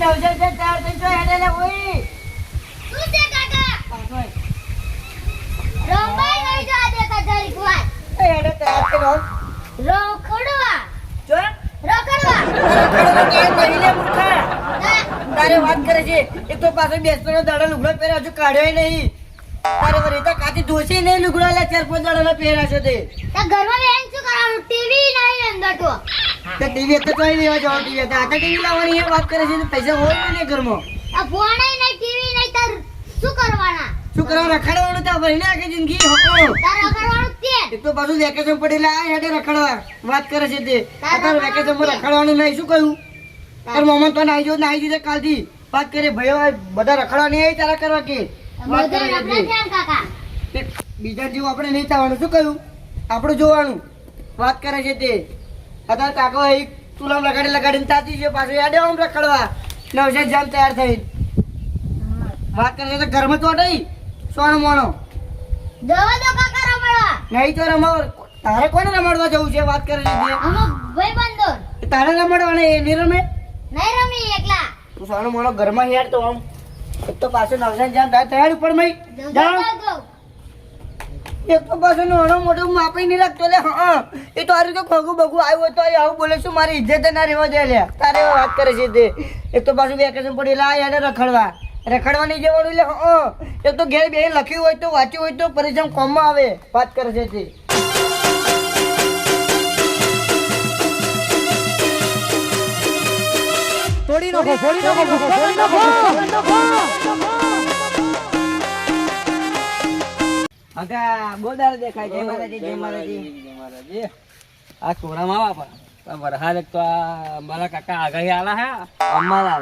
નવજર છે તૈયાર થઈ જો હેડે લે ઓય શું છે કાકા રંબાઈ નહીં જો આ દેખા જરીક વાર એ હેડે તૈયાર થઈ રહો રોકડવા જો રોકડવા કે મહિને મૂર્ખા તારે વાત કરે છે એક તો પાછો બેસવાનો દાડો લુગડો પહેર્યો હજુ કાઢ્યો નહીં તારે વળી તો કાતી દોષી નહીં લુગડો લે 4-5 દાડાનો પહેર્યા છે તે ઘરમાં બેન શું કરવાનું ટીવી નહીં અંદર તો ટીવી તો કોઈ લેવા જવાનું ટીવી હતા આ ટીવી લાવવાની એ વાત કરે છે પૈસા હોય ને ઘરમાં આ ફોન નહીં ટીવી નહીં તાર શું કરવાના શું કરવા રખડવાનું તા ભરીને આખી જિંદગી હકો તાર રખડવાનું તે એક તો પાછું વેકેશન પડેલા આ હેડે રખડવા વાત કરે છે તે અત્યારે વેકેશન માં રખડવાનું નહીં શું કહ્યું તાર મોમન તો નાઈ જો નાઈ દીધે કાલથી વાત કરે ભાઈ બધા રખડવા નહીં તારા કરવા કે વાત કરે છે કાકા બીજા જેવું આપણે નહીં થવાનું શું કહ્યું આપણું જોવાનું વાત કરે છે તે અત્યારે કાકો એક તુલામ લગાડીને તાતી છે પાછું યાડે આમ રખડવા નવસે જામ તૈયાર થઈ વાત કરે છે તો ઘરમાં તો નહીં સોનો મોનો દવા દો કાકા રમવા નહીં તો રમાડ તારે કોને રમાડવા જવું છે વાત કરે છે અમો ભાઈ બંધો તારે રમાડવાને એ નહીં રમે નહીં રમી એકલા તું સોનો મોનો ઘરમાં યાર તો આમ એક તો પાછું નવસે જામ તૈયાર ઉપર મય જાઓ એક તો પાછું નાનો મોટો માપી નહીં રાખતો લે હા એ તો આરી તો ખોગું બગું આવ્યું તો આવું બોલે શું મારી ઇજ્જત ના રહેવા દે લે તારે વાત કરે છે તે એક તો પાછું વેકેશન પડેલા યાર રખડવા નહીં જવાનું એટલે હા એક તો ઘેર બે લખ્યું હોય તો વાંચ્યું હોય તો પરિશ્રમ કોમમાં આવે વાત કરે છે તે તોડી નાખો અગા બોદાર દેખાય જય માતાજી આ ચોરામાં આવા વરસાદ એક તો આ મારા કાકા આગાહી આલા હે અમારા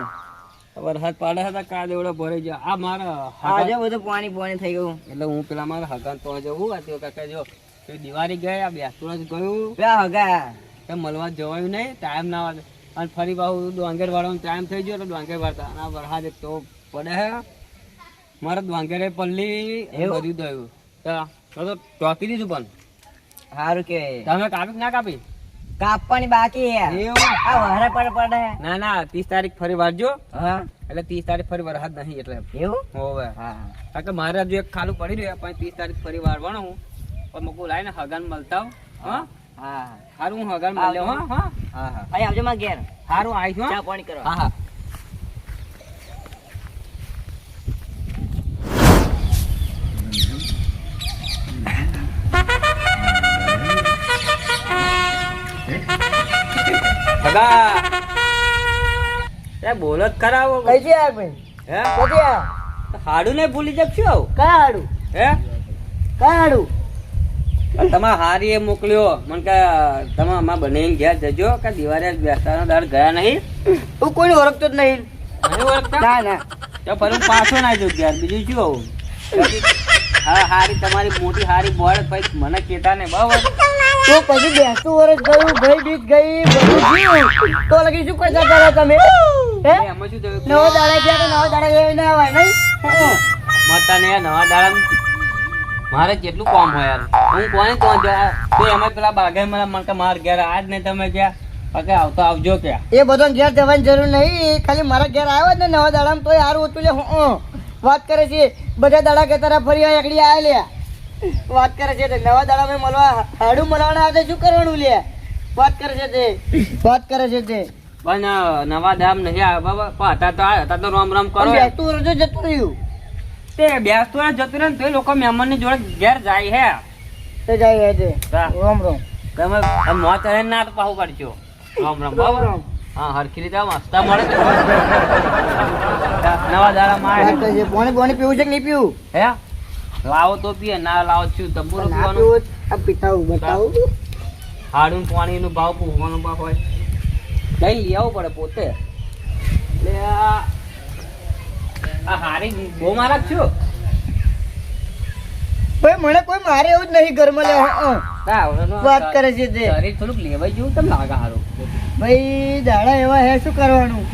વરસાદ પડે છે તો કા દેવડો ભરાઈ જાય આ મારા આજે બધું પાણી થઈ ગયું એટલે હું પેલા મારા હગાન તો જવું આ તે કાકા જો તે દિવાળી ગયા બેસતું જ ગયું લ્યા હગા કે મળવા જવાયું નહીં ટાઈમ ના વાગે અને ફરી પાછું ડોંગેર વાળવાનો ટાઈમ થઈ ગયો એટલે ડોંગેર વાળતા અને આ વરસાદ એક તો પડે હે મારા ડોંગેરે પલ્લી એવું? બધું થયું તો ટોકી દીધું પણ સારું કે તમે કાપી ના કાપી કાપવાની બાકી એવું? આ વહરા પડે ના ના 30 તારીખ ફરી વારજો હા એટલે 30 તારીખ ફરી વરસાદ નહીં એટલે એવું હોવે હા કારણ કે મારે હજુ એક ખાલું પડી રહ્યું પણ 30 તારીખ ફરી વારવાનો હું પણ મકુ લાઈને હગાન મળતા હા હા હારું હું હગાન મળ્યો હા હા હા હા અહીં આવજો માં ઘેર હારું આવીશ ચા હા પાણી કરવા હા હા બોલો જ કરાવો કઈ છે આ ભાઈ હે કોથી આ હાડું ને ભૂલી જશો કયા હાડું હે કયા હાડું તમારા હારી એ મોકલ્યો મને કે તમે આમાં બને ઘેર જજો કે દિવાળી બેસવાનો દર ગયા નહીં તું કોઈને ઓળખતો જ નહીં નહીં ઓળખતા ના ના તો ફરી પાછો ના જઉં ઘેર બીજું શું આવું હા હારી તમારી મોટી હારી બોળ પછી મને કેતા ને બરાબર તો પછી બેસતું વર્ષ ગયું ભાઈ બીજ ગઈ બધું ગયું તો લગી શું કરતા હતા તમે હે એમાં શું થયું નવા દાડા ગયા તો નવા દાડા ગયા ના હોય નહીં મતા ને નવા દાડા મારે કેટલું કામ હોય યાર હું કોને તો એમાં પેલા બાગે મને કે માર ઘેર આજ ને તમે ક્યાં કે આવતો આવજો ક્યાં એ બધો ઘેર જવાની જરૂર નહીં ખાલી મારા ઘેર આવ્યો ને નવા દાડા તો સારું હતું લે વાત કરે છે બધા દાડા કે તારા ફરી એકડી આ લે વાત કરે છે તે નવા દાડા મેં મળવા હાડું મળવાના આવે શું કરવાનું લે વાત કરે છે તે વાત કરે છે તે પણ નવા દામ નહીં આવે બાબા હતા તો રામ રામ કરો તું રજો જતું રહ્યું તે બેસતું ને જતું રહે ને તો લોકો મહેમાન ની જોડે ઘેર જાય હે તે જાય છે હા. રામ રામ તમે મોત રહે ના તો પાહુ કરજો રામ રામ બરાબર હા હરખી રીતે મસ્તા મળે નવા દાડા માં વાત કરે છે પાણી પાણી પીવું છે કે નહીં પીવું હે લાવો તો પીએ ના લાવો છું તંબુરો ના પીવાનું પીવું આ પીતાવું બતાવું હાડું પાણી નું ભાવ પૂછવાનો ભાવ હોય લઈ લઈ આવવું પડે પોતે એટલે આ હારી બહુ મારા જ છું ભાઈ મને કોઈ મારે એવું જ નહીં ઘરમાં લે વાત કરે છે તે શરીર થોડુંક લેવાઈ જેવું તમને લાગે હારું ભાઈ દાડા એવા હે શું કરવાનું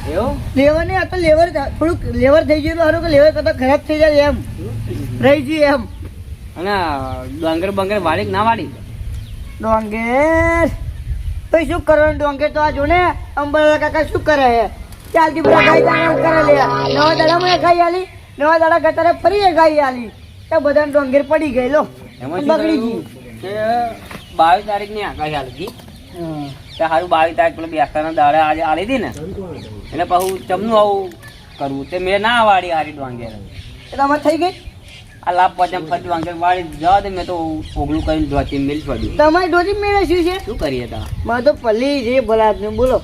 એવું લેવર નહીં આ તો લેવર થોડુંક લેવર થઈ ગયું સારું કે લેવર કરતા ખરાબ થઈ જાય એમ રહી ગઈ એમ અને ડોંગર બંગર વાળી કે ના વાળી ડોંગેર ભાઈ શું કરવાનું ડોંગેર તો આ જો ને અંબાલા કાકા શું કરે હે ચાલતી બધા ગાય દાણા કરે લે નવા દાડામાં એ ગાય આલી નવા દાડા ગતારે ફરી એ ગાય આલી તો બધા ડોંગેર પડી ગઈ લો એમાં બગડી ગઈ કે 22 તારીખની આગાહી આલી હતી તે હારું 22 તારીખ પેલો બેસતાના દાડે આજે આલી હતી ને એટલે પાછું ચમનું આવું કરવું તે મેં ના વાળી હારી ડોંગેર એટલે અમારે થઈ ગઈ આ લાભ પચમ ફરી ડોંગેર વાળી જવા દે મેં તો ઓગળું કરીને ધોતી મેલ પડ્યું તમારી ડોરી મેળે શું છે શું કરીએ તા મારે તો પલ્લી જે ભલા ને બોલો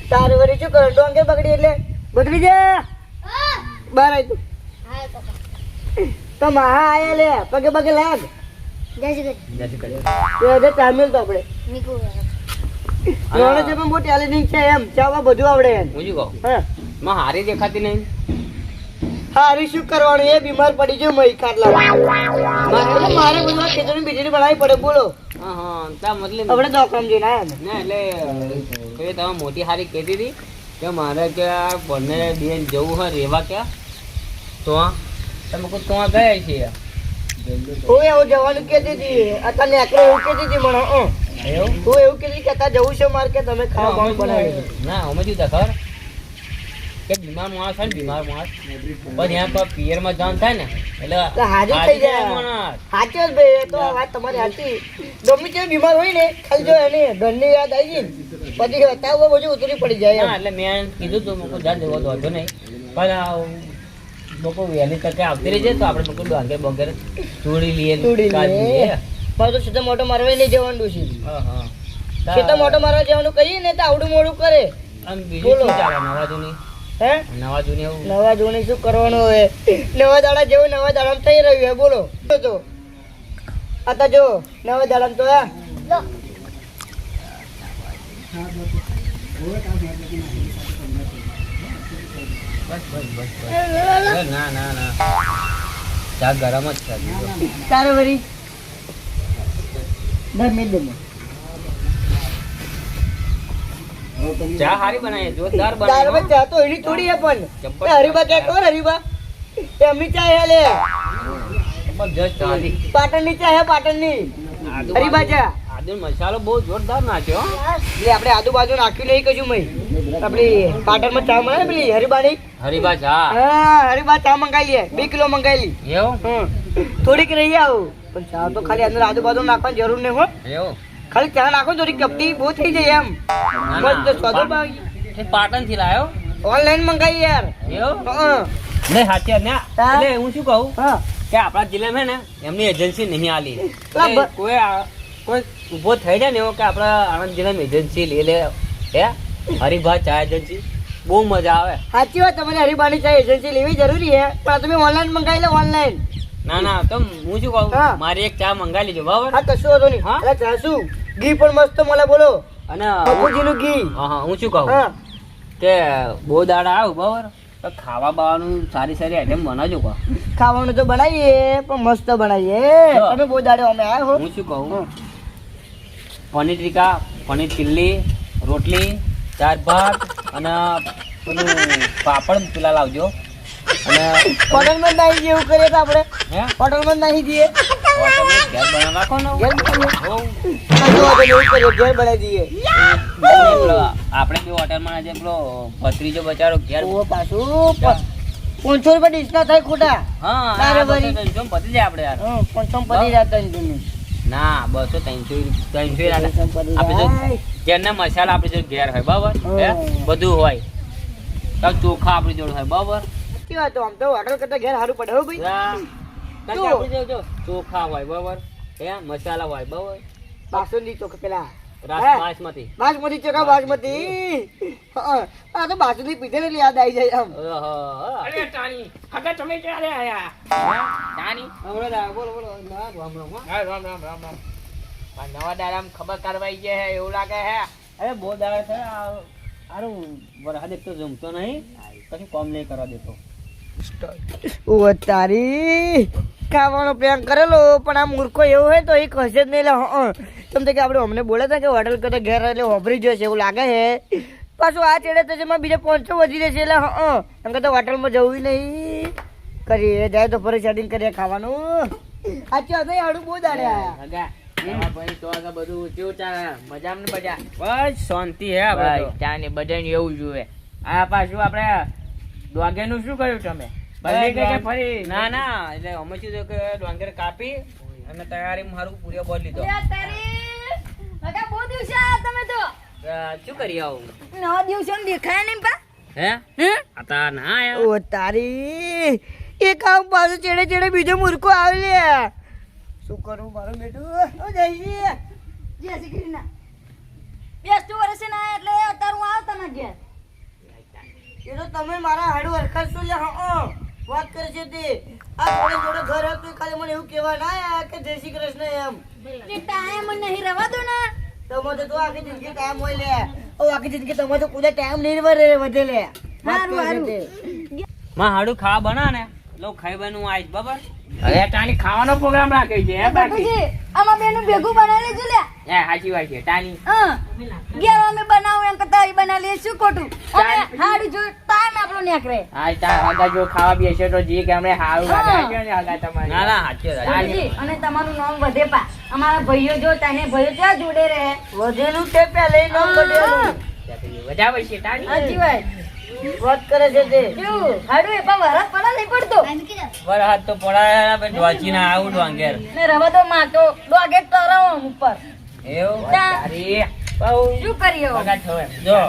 તારે વળી શું કરો ડોંગેર બગડી એટલે બગડી જા હા બહાર આવી તું હા પપ્પા તો મહા આયા લે પગે પગે લાગ જય શ્રી કૃષ્ણ જશે કરીએ એ હજે તામિલ તો આપણે નીકળું રોણે છે પણ બહુ ટેલેન્ટિંગ છે એમ ચાવા બધું આવડે એમ હું શું કહું હા માં હારી દેખાતી નહીં હારી શું કરવાનું એ બીમાર પડી ગયો મહી ખાટલા મારે બધું ખીચડી બીજડી બનાવી પડે બોલો હા હા તા મતલબ આપણે દવાખાને જઈને આયા ને ના એટલે એ તમે મોટી હારી કહેતી હતી કે મારે કે આ બંને બેન જવું હોય રેવા ક્યાં તો તમે કોઈ તો ગયા છીએ હું એવું જવાનું કહેતી હતી અત્યારે નેકરો એવું કહેતી હતી મને એવું હું એવું કહેતી હતી કે અત્યારે જવું છે મારે કે તમે ખાવા ખાવાનું બનાવી ના અમે શું ખબર કે બીમાર માણસ હોય ને બીમાર માણસ પણ ત્યાં કોઈ પિયરમાં જવાનું થાય ને એટલે એટલે હાજર થઈ જાય માણસ. સાચી વાત ભાઈ એ તો આ વાત તમારી સાચી ગમે તે બીમાર હોય ને ખાલી જો એને ઘરની યાદ આવી ગઈ ને પછી બતાવવા બધું ઉતરી પડી જાય ના એટલે મેં કીધું તું મૂકું જા દેવો તો વાંધો નહીં પણ આ લોકો વહેલી તકે આવતી રહી જાય તો આપણે લોકો ડોંગેર બોંગેર જોડી લઈએ તોડી કાઢી લે લઈએ. મારે તો સીધો મોટો મારવા નહીં જવાનું છે હા હા સીધો મોટો મારવા જવાનું કહીએ ને તો આવડું મોડું કરે આમ બીજું શું ચાલે નવા જૂની હે નવા જૂની એવું નવા જોણી શું કરવાનું હોય નવા દાડા જેવું નવા દાડા થઈ રહ્યું હે બોલો તો આ જો નવા દાડા તો આ લો ના ના ના ચા ગરમ જ છે બીજો. તારે વરી ધર્મે દે ચા હારી બનાવી જોરદાર તારે બનાવી ચા તો એની થોડી હે પણ જબ્બર. એ હરીબા ક્યાં ખબર હરીબા એમની ચા હે લે જબરજસ્ત ચાલી પાટણની ચા હે પાટણની આદુ હરીબા ચા આદુ મસાલો બહુ જોરદાર નાખ્યો હો. એટલે આપણે આજુબાજુ નાખ્યું નહીં કશું મય આપણી પાટણમાં ચા મળે ને પેલી હરીબાની હરીબા ચા હા હરીબા ચા મંગાવી લે 2 કિલો મંગાવી લી એવું થોડીક રહી આવું પણ ચા તો ખાલી અંદર આજુબાજુ નાખવાની જરૂર નહીં હો એવું ખાલી ચા નાખો થોડી કપટી બહુ થઈ જાય એમ ના. બસ સ્વાદો ભાગી એ પાટણ થી લાયો ઓનલાઈન મંગાવી યાર એવું હા નહીં સાચી વાત ને હા. એટલે હું શું કહું હા કે આપણા જિલ્લામાં હે ને એમની એજન્સી નહીં આલી પેલા એટલે કોઈ ઊભો થઈ જાય ને એવો કે આપણા આણંદ જિલ્લામાં એજન્સી લે લે હે હરિભા ચા એજન્સી બહુ મજા આવે સાચી વાત તમારે હરીબાની ચા એજન્સી લેવી જરૂરી હે પણ તમે ઓનલાઈન મંગાવી લો ઓનલાઈન ના ના તો હું શું કહું હા. મારી એક ચા મંગાવી લેજો બરાબર હા કશું વાંધો નહીં હા? એટલે ચા શું ઘી પણ મસ્ત મળે બોલો અને બાપુજીનું ઘી હા હા હું શું કહું હા કે બહુ દાડા આવું બરાબર તો ખાવા બાવાનું સારી સારી આઈટમ બનાવજો કહો ખાવાનું તો બનાવીએ પણ મસ્ત બનાવીએ હા. તમે બહુ દાડે અમે આવ્યા હો હું શું કહું પનીર ટીકા પનીર ચીલ્લી રોટલી 4 ભાત અને પેલું પાપડ પેલા લાવજો અને હોટલમાં નાહી જઈએ એવું કરીએ તો આપણે હે હોટલમાં નાહી જઈએ હોટલમાં ઘેર બનાવી રાખો ને ઘેર બનાવીએ હોવ. કશું વાંધો નહીં, એવું કરીએ ઘેર બનાવી દઈએ પેલો આપણે બી હોટલમાં આજે પેલો ભત્રીજો બચારો ઘેર ઓ પાછું 500 રૂપિયા ડીશના થાય ખોટા હા તારે આ વળી. બધું tension પતી જાય આપણે યાર 500 પડી જતા ને તમે ના 200 300 પડી આપણે જો જાય. ઘેરના મસાલા આપણે જો ઘેર હોય બરાબર હે હા. બધું હોય તો ચોખા આપણી જોડે હોય બરાબર સાચી વાત તો આમ તો હોટલ કરતા ઘેર સારું પડે હો ભાઈ કારણ કે આપણે જો ચોખા હોય બરાબર હે મસાલા હોય બરાબર બાસુંદી ચોખા પેલા બાસમતી બાસમતી ચોખા બાસમતી હા, આ તો બાસુંદી પીધે ને એટલે યાદ આવી જાય આમ અરે ટાણી હગા તમે ક્યારે આયા ટાણી હમણાં બોલો બોલો ના રામ રામ રામ રામ રામ આ નવા દાડામાં ખબર કરવાઈ ગયા હે એવું લાગે હે અરે બહુ દાડા છે આરું વરસાદ એક તો જમતો નહીં કશું કામ નહીં કરવા દેતો ઓ તારી ખાવાનો પ્લાન કરેલો પણ આ મૂર્ખો એવો હોય તો એક હશે જ નહીં લે તમે કે આપણે અમને બોલે હતા કે હોટલ કરતા ઘેર એટલે વાપરી જશે એવું લાગે છે પાછું આ ચેડે તો જેમાં બીજા 500 વધી રહેશે એટલે એમ કરતા હોટલમાં જવું નહીં કરીએ જાય તો ફરી સેટિંગ કરીએ ખાવાનું સાચી વાત હાડું બહુ દાડે આયા હગા હા ભાઈ તો આગળ બધું કેવું ચાલે મજામાં ને બધા બસ શાંતિ હે આપણે ભાઈ તો. ચાને બધાને એવું જોઈએ આ પાછું આપણે ડોગેનું શું કર્યું તમે બદલી ગઈ કે ફરી ના ના એટલે અમે શું થયું કે ડોંગર કાપી અને તૈયારી મારું પૂરો બોલ લીધો. બહુ દિવસે આયા તમે તો શું કરી આવું નવા દિવસો દેખાયા નહીં પા હે આતા ના આયા ઓ તારી એક આમ પાછું ચેડે ચેડે બીજો મૂર્ખો આવે લે શું કરું મારું બેટું ઓ જયજી જય શ્રી કૃષ્ણ બેસતું વર્ષે ના આયા એટલે અત્યારે હું આવ તમે ઘેર એ તો તમે મારા હાડું હરખાશો લે હા વાત કરે છે તે આ જોડે જોડે ઘર હતું ખાલી મને એવું કહેવા ના આયા કે જય શ્રી કૃષ્ણ એમ તે ટાઈમ નહીં રહેવા દો ને તમે તો આખી જિંદગી ટાઈમ હોય લે ઓ આખી જિંદગી તમે તો કુદે ટાઈમ નહીં વધે લે વાત કરે છે તે માં હાડું ખાવા બના ને લો ખાઈ બનું આઈશ બરાબર. અરે ટાણી ખાવાનો પ્રોગ્રામ રાખ્યો છે હે બાકી બાપુજી આમાં બેનું ભેગું બનાવી લેજો લે એ સાચી વાત છે ટાણી હા ઘેર અમે બનાવું એમ કરતા અહીં બનાવી લઈએ શું ખોટું અમે હાડી જો ટાઈમ આપણો નીકળે હા તાર આગળ જો ખાવા બેસે તો જી કે અમને સારું હા. લાગે છે ને આગળ તમારે ના ના સાચી વાત. બાપુજી, અને તમારું નામ વધે પા અમારા ભાઈઓ જો તને ભાઈઓ ક્યાં જોડે રહે વધેલું તે પહેલે નામ બદલેલું વધારે છે ટાણી સાચી વાત વાત કરે છે તે કેવું હાડું એ પણ વરસ પડા નહીં પડતો વરસાદ તો પડાયા પછી વાંચીને આવું ડોંગેર ને રવા તો માટો ડોગે તરાવો ઉપર એવું તારી બહુ શું કરીએ હવે? વગાડ થયો એમ. જો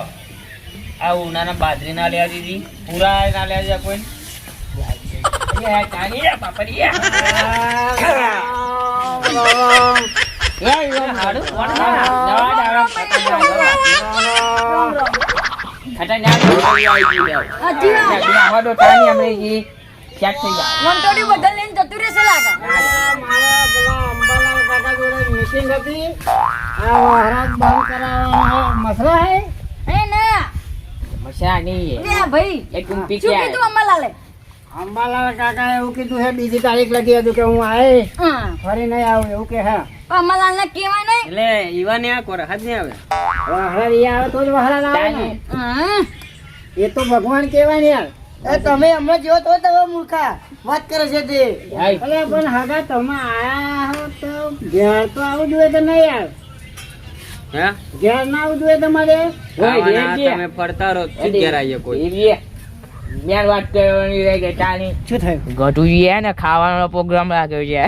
આ ઉનાના બાજરી ના લેવા દીધી પૂરા ના લેવા દીધા કોઈ એ ટાણી એ પાપડિયા હાડું સાચી વાત વંટોડી બદલ લઈને જતું રહેશે લાગે મારા પેલા અંબાલાલ કાકા જોડે મીટિંગ હતી આ મહારાજ બંધ કરાવવાનો મસલો હે હે ના લે ભાઈ એક ટૂંપી શું ક્યાં? કીધું અમાલાલે અંબાલાલ કાકા એવું કીધું છે બીજી તારીખ લખી હતું કે હું આય હા ફરી નહીં આવું એવું કે હા અમાલાલ ને કહેવાય નહીં એટલે ઈવા ને આ કોર હાથ ને આવે વહાલા ઈ આવે તો જ વહાલા આવે ને હા એ તો ભગવાન કહેવાય ને યાર એ તમે હમણાં જેવો તો તમે મૂર્ખા વાત કરે છે તે હાય. અરે પણ હગા તમે આયા હો તો ઘેર તો આવું જોઈએ કે નહીં યાર હે ઘેર ના આવું જોઈએ તમારે ખાવાના તમે ફરતા રહો શું ઘેર આવીએ કોઈ મેં વાત કરવાની રહી ગઈ ટાણી શું થયું ગઢું એ ને ખાવાનો પ્રોગ્રામ રાખ્યો છે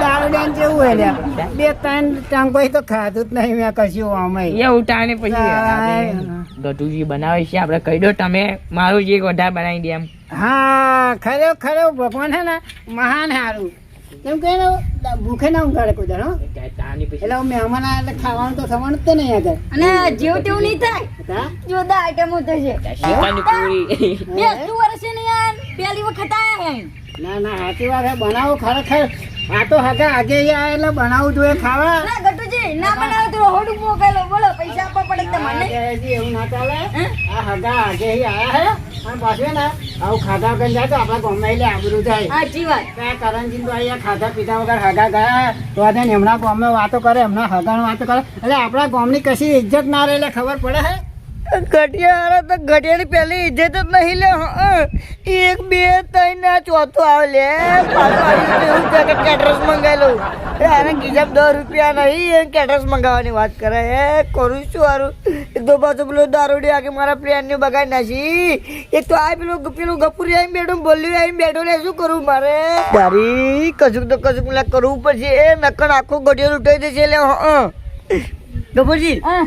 દારૂડિયાને કેવું હોય લ્યા? બે ત્રણ ટાંગોઈ તો ખાધું જ નહીં મેં કશું આમાંય. એવું ટાણી પછી ગઢુજી બનાવે છે આપણે કહી દો તમે મારું જે વધારે બનાવી દે એમ હા ખરે ભગવાન છે ને મહાન હારું કેમ કે એને ભૂખે ના ઊંઘાડે કોઈ દાડો, હો. ટાણી પછી એટલે મહેમાન આવે એટલે ખાવાનું તો થવાનું જ તે નહીં આગળ અને જેવું તેવું નહીં થાય હા? જોરદાર આઈટમો થશે શીખાની પૂરી બેસતું વર્ષે નહીં આયા ને પહેલી વખત આયા હે ના ના સાચી વાત છે બનાવો ખરેખર આ તો હગા આગે આવે એટલે બનાવવું જોઈએ ખાવા ના ગટુજી ના બનાવે તો હોડું મોકલો બોલો પૈસા આપવા પડે તમને આગેજી એવું ના ચાલે હે? આ હગા આગે આયા હે અને પાછું ને આવું ખાધા વગર જાય તો આપણા ગામમાં એટલે આબરૂ જાય. સાચી વાત ત્યાં કરણજી તો અહીંયા ખાધા પીધા વગર હગા ગયા તો આજે એમના ગામમાં વાતો કરે એમના હગાની વાતો કરે એટલે આપણા ગામની કશી ઇજ્જત ના રહે એટલે ખબર પડે હે ઘટિયા તો ઘટિયાની પહેલી ઇજ્જત જ નહીં લે એક બે ત્રણ ના ચોથો આવે લે એવું છે કે કેટરસ મંગાવેલું આને ગીજબ 10 રૂપિયા નહીં એ કેટરસ મંગાવવાની વાત કરે હે કરું શું સારું એક તો પાછું પેલું દારૂડી આગે મારા પ્લેનને બગાડી નાખી એક તો આ પેલું ગપુરી આવીને બેઠો બોલ્યું આવીને બેઠો ને શું કરું મારે તારી કશુંક તો કશુંક મને કરવું પડશે એ નકર આખો ગઢિયો લૂંટાઈ દેશે એટલે ગપુરજી હા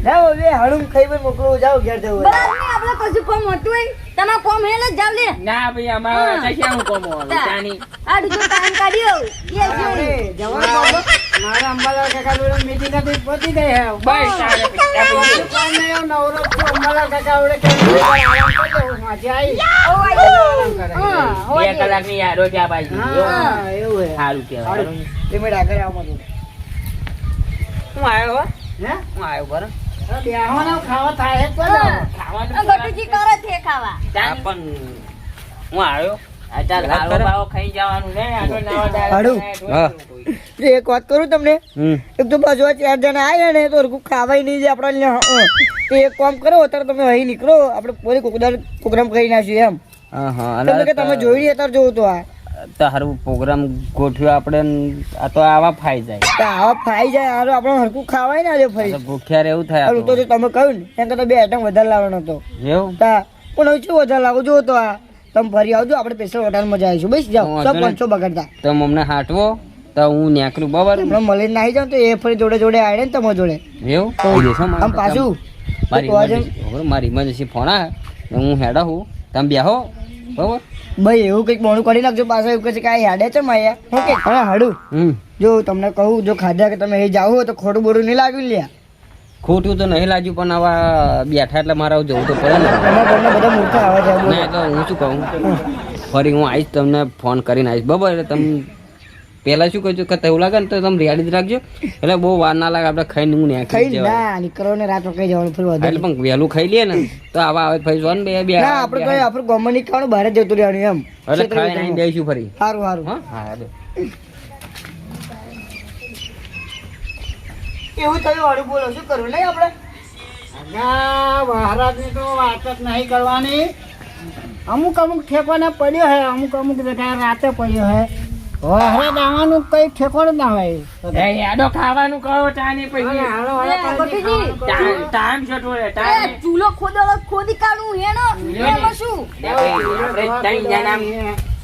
જાઓ લે હળુમ ખાઈ પણ મોકલો જાઓ ઘેર જવું હોય. બરાબર નહીં આપણે કશું કોમ હોતું હોય તમારે કોમ હેલે જ જાવ લે ના ભાઈ અમારે ક્યાં કોમો આવે ટાણી આ બીજો ટાઈમ કાઢ્યો એ આપણે જવાનું બાબા. મારા અંબાલાલ કાકા જોડે meeting હતી, પતી ગઈ હે. બસ તારે પછી આ બીજું કામ નહીં, હું નવરો જ છું. અંબાલાલ કાકા જોડે કેમ આરામ કરજો, હું માથે આવી. આરામ કરે. બે કલાકની યાદો ત્યાં પાછી હા, એવું હે. સારું કહેવાય સારું. બે મિનિટ આગળ આવો બધું. હું આવ્યો હો હે? હું આવ્યો બરો હવે બેહવાના ખાવા થાય જ છે ને. ખાવાનું ગટુજી કરે છે ખાવા હા પણ હું આવ્યો અત્યારે લાલો બાવો ખાઈ જવાનું ને આગળ નવા દાડા હાડું. હા. એટલે એક વાત કરું તમને, એક તો બાજુ આ 4 જણા આવ્યા ને તો હરખું ખાવાય નહીં જે આપણે તો એક કામ કરો અત્યારે તમે અહીં નીકળો આપણે પોતે પ્રોગ્રામ કરી નાખ્યું એમ હા હા તમે કે તમે જોઈ નહીં અત્યારે જોવું તો આ તારું પ્રોગ્રામ ગોઠવ્યો આપણે ને આ તો આવા ફાઈ જાય તો આવા ફાઈ જાય હારું આપણે હરખું ખાવાય ને આજે ફરી તો ભૂખ્યા રહેવું થાય હારું તો જો તમે કહ્યું ને એમ કરતા 2 આઈટમ વધારે લાવવાનો હતો એવું તા પણ હવે શું વધારે લાવો જો તો આ તમે ફરી આવજો આપણે સ્પેશિયલ હોટલમાં મજા આવીશું બસ જાઓ વાંધો સબ નહીં. 500 બગાડતા તો અમને હાટવો તો હું નેકરું બરાબર આપણે મળીને નાહી જાવ તો એ ફરી જોડે જોડે આડે ને તમારા જોડે એવું કહી દેશો આમ પાછું મારી તો આજે- emergency- ખબર, મારી ઇમરજન્સી ફોન આવે ને હું હેડા હું તમે બેહો બરાબર ભાઈ એવું કંઈક મોણું કરી નાખજો પાછા એવું કહે છે કે આ યાડે છે માયા ઓકે હા હાડું જો તમને કહું જો ખાધા કે તમે અહીં જાવ હોય તો ખોટું બોરું નહીં લાગ્યું લ્યા ખોટું તો નહીં લાગ્યું પણ આવા બેઠા એટલે મારે જવું તો પડે ને તમારા ઘરના બધા મૂર્ખા આવે છે બોલો. ના તો હું શું કહું ફરી હું આવીશ તમને ફોન કરીને આવીશ બરાબર એટલે તમે પહેલા શું કહ્યું કે એવું લાગે ને તો તમે રેડી જ રાખજો એટલે બહુ વાર ના લાગે આપણે ખાઈને હું ન્યા ખાઈ જવાય ના નીકળો ને રાત રોકાઈ જવાનું ફરી વધુ એટલે પણ વહેલું ખાઈ લઈએ ને તો આવા આવે ફરી જોન બે બે ના આપણે તો આપણું ગમે નહીં ખાવાનું બહાર જ જતું રહેવાનું એમ એટલે ખાઈને આવીને જઈશું ફરી સારું સારું હા હા હાલો. એવું થયું હાડું બોલો શું કરવું નહીં આપણે મહારાજની તો વાત જ નહીં કરવાની અમુક અમુક ઠેકોને પડ્યો હે અમુક જગ્યાએ રાતે પડ્યો હે વહારા દાવાનું કઈ ઠેકોણ ના હોય યાદો ખાવાનું કહો ચાની પછી ગોપીજી, ટાઈમ છોટો રે એ ચૂલો ખોદી કાઢું હેનો એમાં શું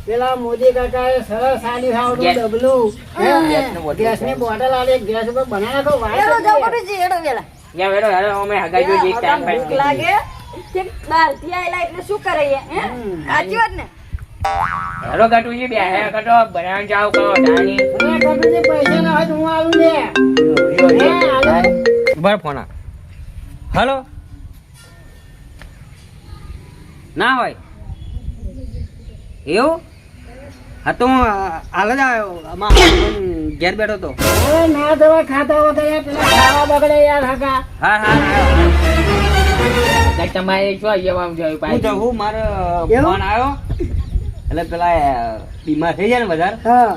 પેલા મોદી કાકાએ સરસ આલી હાવડું ડબલું ગેસની બોટલ આલી ગેસ ઉપર બનાવી નાખો એનો જાવ ગોપીજી એનો વેલા યા વેરો હેરો અમે હગાઈ જો એક ટાઈમ ભૂખ લાગે તે બહારથી આયેલા એટલે શું કરીએ હે સાચી વાત ને હેરો ગટુજી બે હે ગટો બનાવન જાવ કહો ચાની ગટુજી પૈસા ના હોય તો હું આલું લે બર ફોન આ. હલો ના હોય એવું હા તો હું હાલ જ આવ્યો આમાં ઘેર બેઠો તો એ ના દવા ખાતા વગર પેલા ખાવા બગડે યાર હગા હા હા તમારે શું જવાનું જોયું હું જવું મારો એવું? ફોન આવ્યો એટલે પેલા બીમાર થઈ જાય ને વધારે હા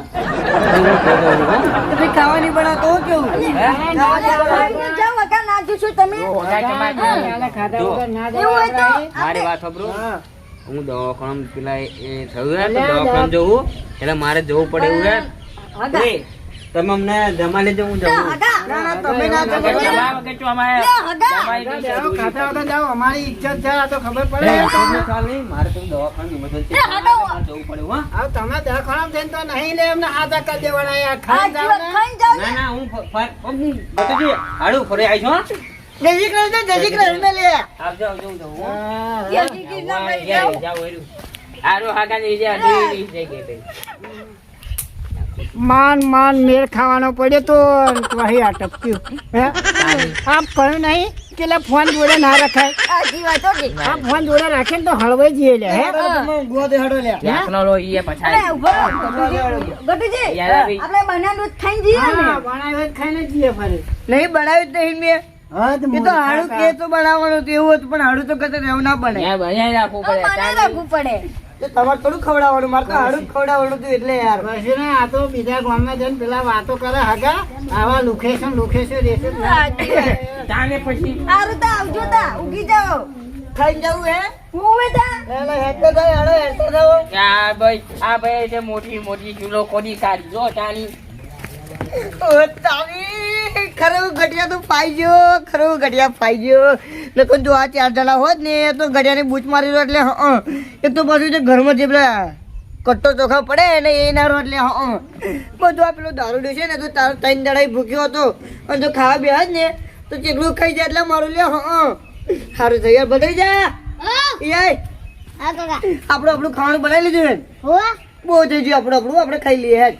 એવું કહી દઉં છું, હો. તો ભાઈ ખાવાની બનાવતો હું કેવું જાવ વગા ના જોશો તમે ખાતા જો. વગર ના એવું હોય તો મારી વાત સાંભળો હું દવાખાના પેલા એ થયું હે તો દવાખાના જવું એટલે મારે જવું પડે એવું હે હગા એ, તમે અમને જમા લેજો હું જવું હગા ના ના તમે ના ખાતા વગર જો અમારે હગા ખાતા વગર જાઓ અમારી ઇજ્જત છે આ તો ખબર પડે ચાલ નહીં મારે તો દવાખાનું emergency એ, હટો. મારે જવું પડે હો. હવે તમે દવાખાના જઈને તો નહીં લે એમને હાથા કરી દેવાના યાર આ ખાઈ જાવ જીવન ને ખાઈને જાવ ના ને ના હું બતુજી હાડું ફરી આવીશ હો. જય શ્રી કૃષ્ણ લે આવજો આવજો હું જવું હો. જય શ્રી કૃષ્ણ કરી જાઓ. જાવ એરું આરો હાગા ની જે અડી જઈ ગઈ માન માન મેર ખાવાનો પડ્યો તો વહી અટક્યું હે આપ કહ્યું નહીં કે લે ફોન જોડે ના રખાય સાચી વાત હો કે. આ ફોન જોડે રાખે ને તો હળવાઈ જઈએ લે હે તમે ગુવા દે હાડો લે ટેકનોલોજી એ અરે ઉભો રહો, ગટુજી. યાર આવી. આપણે બનાવેલું જ ખાઈને જઈએ ને હા બનાવ્યો જ ખાઈને જઈએ ફરી નહીં બનાવ્યું જ નહીં મેં હા એ તો હાડું કે તો બનાવવાનું હતું એવું હતું પણ હાડું તો કદાચ એવું ના બને બનાવી રાખવું આ બનાવી રાખવું પડે તો તમારે થોડું ખવડાવવાનું મારે તો હાડું જ ખવડાવવાનું હતું એટલે યાર પછી ને આ તો બીજા ગામમાં જઈને પેલા વાતો કરે હગા આવા લોકેશન રહેશે સાચી વાત. તાને પછી સારું તો આવજો તા ઉગી જાઓ ખાઈને જવું હે હું બેટા એટલે હેડતો થાય હાડો હેડતો થાઓ આ ભાઈ છે મોટી મોટી ચૂલો કોની કાઢી જો ચાની ઓ તારી ખરું ગઢિયા તો ફાઈ ગયો ખરું ગઢિયા ફાઈ ગયો એટલે જો આ 4 જણા હોત ને તો ગઢિયાની બૂચ મારી દો એટલે એક તો પાછું જે ઘરમાં જે પેલા કટ્ટો ચોખા પડે ને એ ના રહો એટલે બધું આ પેલો દારૂ છે ને તો તારો 3 દડા ભૂખ્યો હતો અને જો ખાવા બેહા જ ને તો ચેકલું ખાઈ જાય એટલે મારું લે સારું થઈ યાર બગડી જા યાર આપણું ખાવાનું બનાવી લીધું ને બહુ થઈ ગયું આપણું આપણે ખાઈ લઈએ હેડ